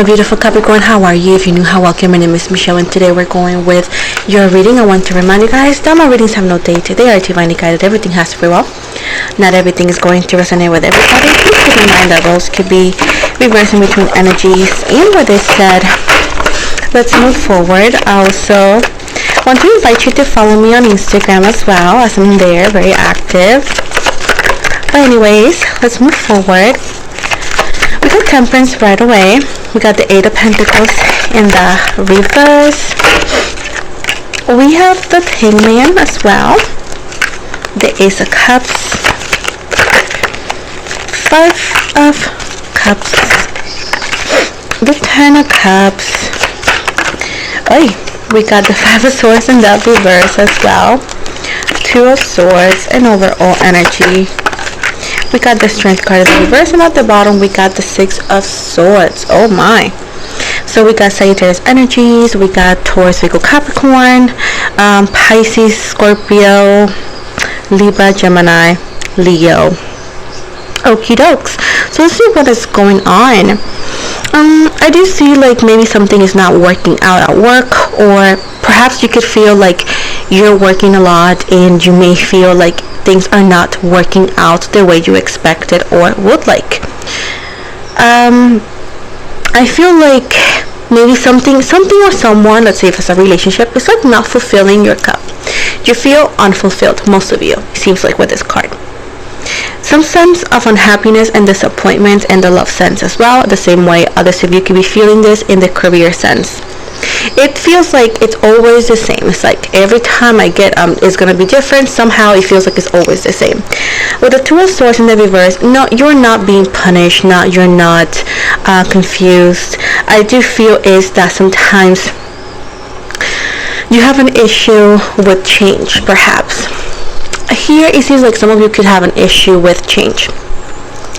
my beautiful Capricorn, how are you? If you're new, how welcome. My name is Michelle, and today we're going with your reading. I want to remind you guys that my readings have no date. They are divinely guided. Everything has free will. Not everything is going to resonate with everybody. Please keep in mind that roles could be reversing between energies. And with this said, let's move forward. I also want to invite you to follow me on Instagram as well, as I'm there, very active. But anyways, let's move forward. We got Temperance right away. We got the Eight of Pentacles in the reverse. We have the Hangman as well. The Ace of Cups. Five of Cups. The Ten of Cups. We got the Five of Swords in the reverse as well. Two of Swords and overall energy. We got the Strength card in the reverse, and at the bottom we got the Six of Swords. Oh my. So we got Sagittarius energies, we got Taurus, Virgo, Capricorn, Pisces, Scorpio, Libra, Gemini, Leo. Okie dokes. So let's see what is going on. I do see like maybe something is not working out at work, or perhaps you could feel like you're working a lot and you may feel like things are not working out the way you expected or would like. I feel like maybe something or someone, let's say if it's a relationship, is like not fulfilling your cup. You feel unfulfilled, most of you, it seems like with this card. Some sense of unhappiness and disappointment in the love sense as well. The same way others of you could be feeling this in the career sense. It feels like it's always the same. It's like every time I get it's gonna be different. Somehow it feels like it's always the same. With the Two of Swords in the reverse, no, you're not being punished. No, you're not confused. I do feel is that sometimes you have an issue with change, perhaps. Here it seems like some of you could have an issue with change.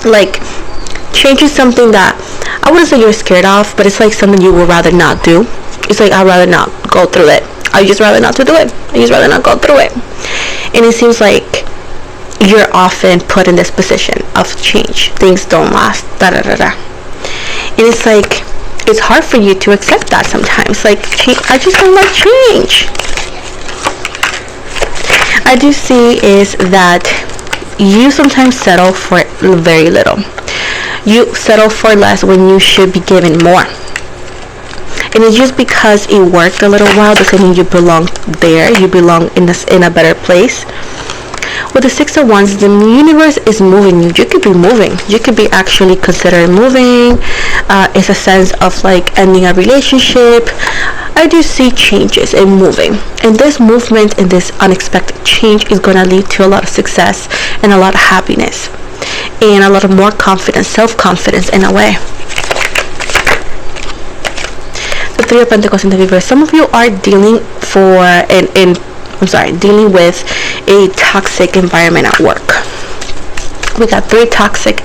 Like change is something that I wouldn't say you're scared of, but it's like something you would rather not do. It's like I'd rather not go through it. I just rather not to do it. I just rather not go through it. And it seems like you're often put in this position of change. Things don't last. And it's like it's hard for you to accept that sometimes. Like I just don't like change. I do see is that you sometimes settle for very little. You settle for less when you should be given more. And it's just because it worked a little while doesn't mean you belong there. You belong in a better place. With the Six of Wands, the universe is moving you. You could be moving. You could be actually considering moving. It's a sense of like ending a relationship. I do see changes and moving. And this movement and this unexpected change is going to lead to a lot of success and a lot of happiness. And a lot of more confidence, self-confidence in a way. The Three of Pentacles in the reverse. Some of you are dealing dealing with a toxic environment at work. We got three toxic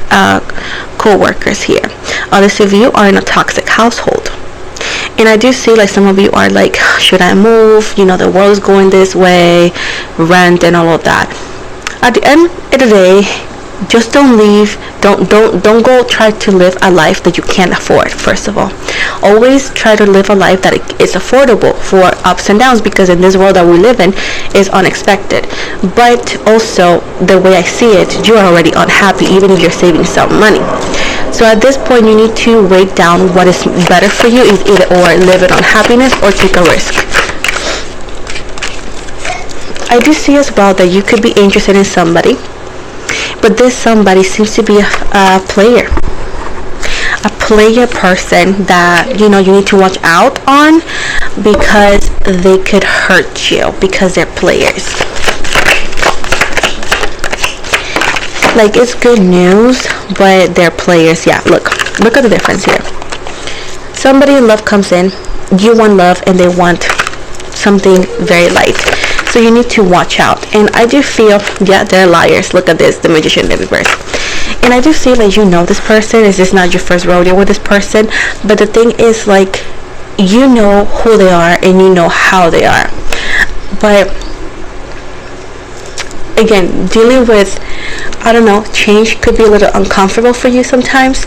co-workers here. Others of you are in a toxic household. And I do see like some of you are like, should I move? You know, the world is going this way, rent and all of that. At the end of the day, just don't leave. Don't go try to live a life that you can't afford. First of all, always try to live a life that is affordable for ups and downs, because in this world that we live in is unexpected. But also the way I see it, you are already unhappy even if you're saving some money. So at this point you need to weigh down what is better for you, is either or live it on happiness or take a risk. I do see as well that you could be interested in somebody, but this somebody seems to be a player person that you know you need to watch out on, because they could hurt you because they're players. Like it's good news, but they're players. Yeah, look at the difference here. Somebody in love comes in, you want love, and they want something very light. So you need to watch out. And I do feel, yeah, they're liars. Look at this, the Magician in the reverse. And I do feel like you know this person. Is this not your first rodeo with this person? But the thing is, like, you know who they are and you know how they are. But again, dealing with I don't know, change could be a little uncomfortable for you sometimes,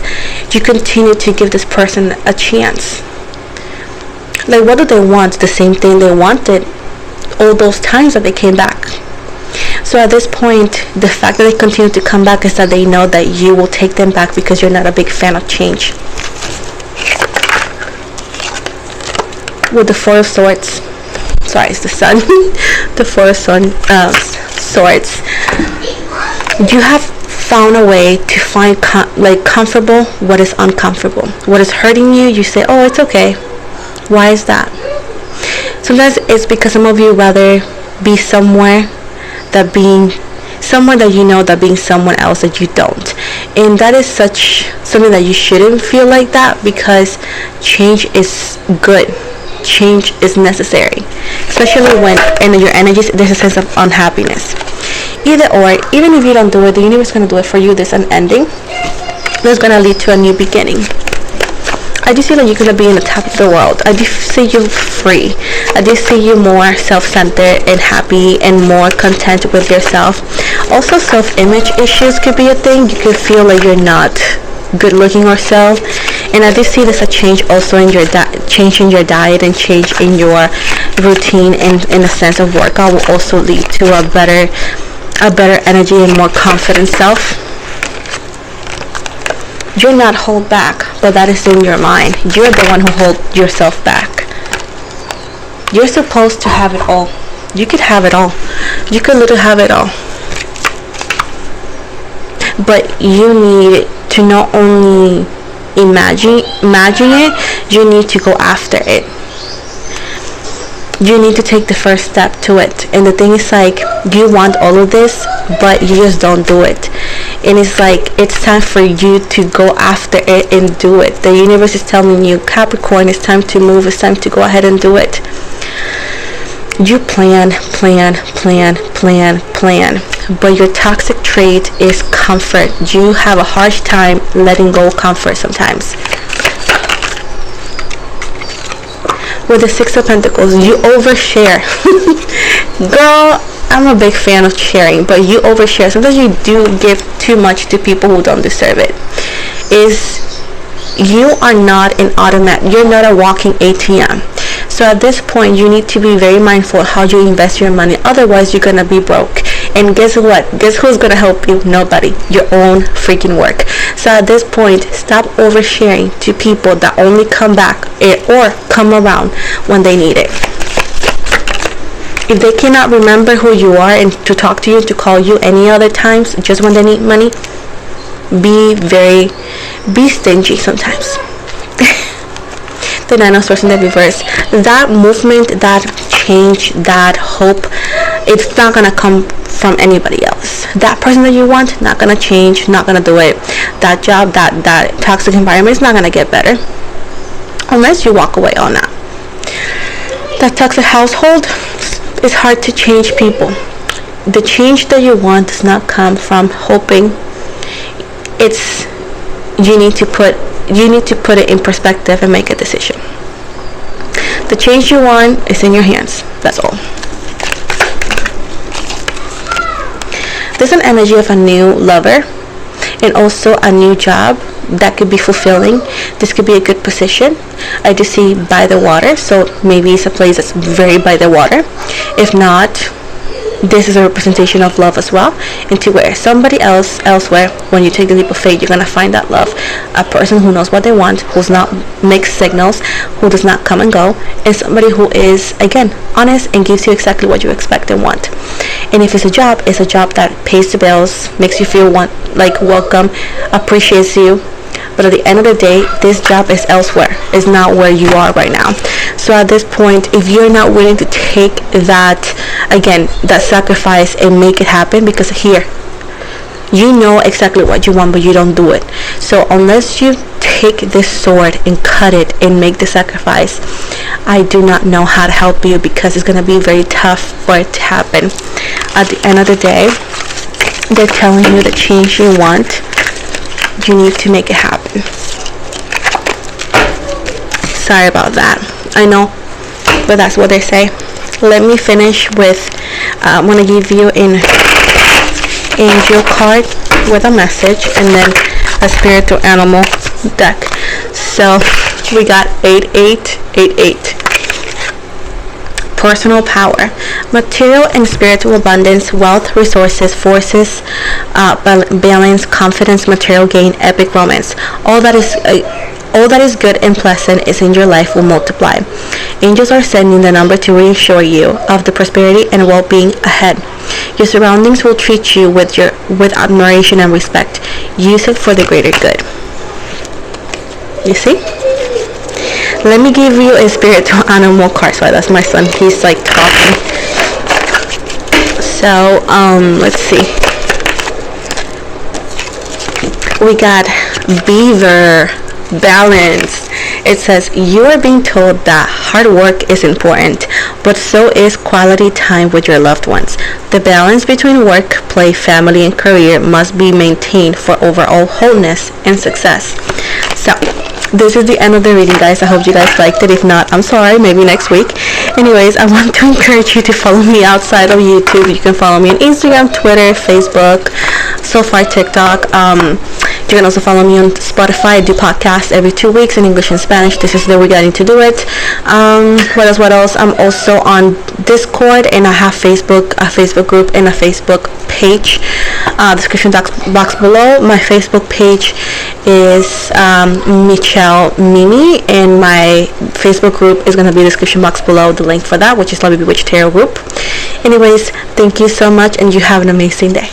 you continue to give this person a chance. Like, what do they want? The same thing they wanted all those times that they came back. So at this point, the fact that they continue to come back is that they know that you will take them back because you're not a big fan of change. With the Four of Swords, sorry, it's the Sun. The Four of Swords. You have found a way to find comfortable what is uncomfortable. What is hurting you, you say, oh, it's okay. Why is that? Sometimes it's because some of you rather be somewhere that you know that being someone else that you don't. And that is something that you shouldn't feel like that, because change is good. Change is necessary, especially when in your energies there's a sense of unhappiness. Either or, even if you don't do it, the universe is going to do it for you. There's an ending that's going to lead to a new beginning. I do see that you're going to be in the top of the world. I do see you free. I do see you more self-centered and happy and more content with yourself. Also, self-image issues could be a thing. You could feel like you're not good looking or so. And I do see there's a change also in your change in your diet and change in your routine, and in a sense of workout will also lead to a better energy and more confident self. You're not held back, but that is in your mind. You're the one who holds yourself back. You're supposed to have it all. You could have it all. You could literally have it all. But you need to not only imagine it, you need to go after it. You need to take the first step to it. And the thing is, like, you want all of this, but you just don't do it. And it's like, it's time for you to go after it and do it. The universe is telling you, Capricorn, it's time to move. It's time to go ahead and do it. You plan, but your toxic trait is comfort. You have a harsh time letting go of comfort sometimes. With the Six of Pentacles, you overshare. Girl, I'm a big fan of sharing, but you overshare. Sometimes you do give too much to people who don't deserve it. You are not an automatic. You're not a walking ATM. So at this point, you need to be very mindful of how you invest your money. Otherwise, you're gonna be broke. And guess what? Guess who's gonna help you? Nobody. Your own freaking work. So at this point, stop oversharing to people that only come back or come around when they need it. If they cannot remember who you are and to talk to you, to call you any other times, just when they need money, be stingy sometimes. The Nine of Swords in the reverse. That movement, that change, that hope, it's not gonna come from anybody else. That person that you want, not gonna change, not gonna do it. That job, that toxic environment is not gonna get better unless you walk away on that. That toxic household, it's hard to change people. The change that you want does not come from hoping. You need to put it in perspective and make a decision. The change you want is in your hands. That's all. There's an energy of a new lover and also a new job that could be fulfilling. This could be a good position. I do see by the water, so maybe it's a place that's very by the water. If not, this is a representation of love as well, into where somebody elsewhere, when you take the leap of faith, you're going to find that love. A person who knows what they want, who's not mixed signals, who does not come and go, and somebody who is, again, honest and gives you exactly what you expect and want. And if it's a job that pays the bills, makes you feel welcome, appreciates you. But at the end of the day, this job is elsewhere. It's not where you are right now. So at this point, if you're not willing to take that sacrifice and make it happen, because here, you know exactly what you want, but you don't do it. So unless you take this sword and cut it and make the sacrifice, I do not know how to help you, because it's going to be very tough for it to happen. At the end of the day, they're telling you the change you want. You need to make it happen. Sorry about that. I know, but that's what they say. Let me finish with, I'm going to give you an angel card. with a message, and then a spiritual animal deck. So we got 8888. Personal power, material and spiritual abundance, wealth, resources, forces, balance, confidence, material gain, epic romance. All that is good and pleasant is in your life will multiply. Angels are sending the number to reassure you of the prosperity and well-being ahead. Your surroundings will treat you with admiration and respect. Use it for the greater good. You see? Let me give you a spiritual animal card. So that's my son. He's like talking. So let's see. We got beaver, balance. It says you are being told that hard work is important, but so is quality time with your loved ones. The balance between work, play, family, and career must be maintained for overall wholeness and success. So this is the end of the reading, guys. I hope you guys liked it. If not, I'm sorry. Maybe next week. Anyways, I want to encourage you to follow me outside of YouTube. You can follow me on Instagram, Twitter, Facebook, so far TikTok. You can also follow me on Spotify. I do podcasts every 2 weeks in English and Spanish. This is the way we're getting to do it. What else? I'm also on Discord, and I have a Facebook group and a Facebook page. Description box below. My Facebook page is Michelle Mimi, and my Facebook group is going to be description box below, the link for that, which is Love Be Bewitched Tarot Group. Anyways, thank you so much, and you have an amazing day.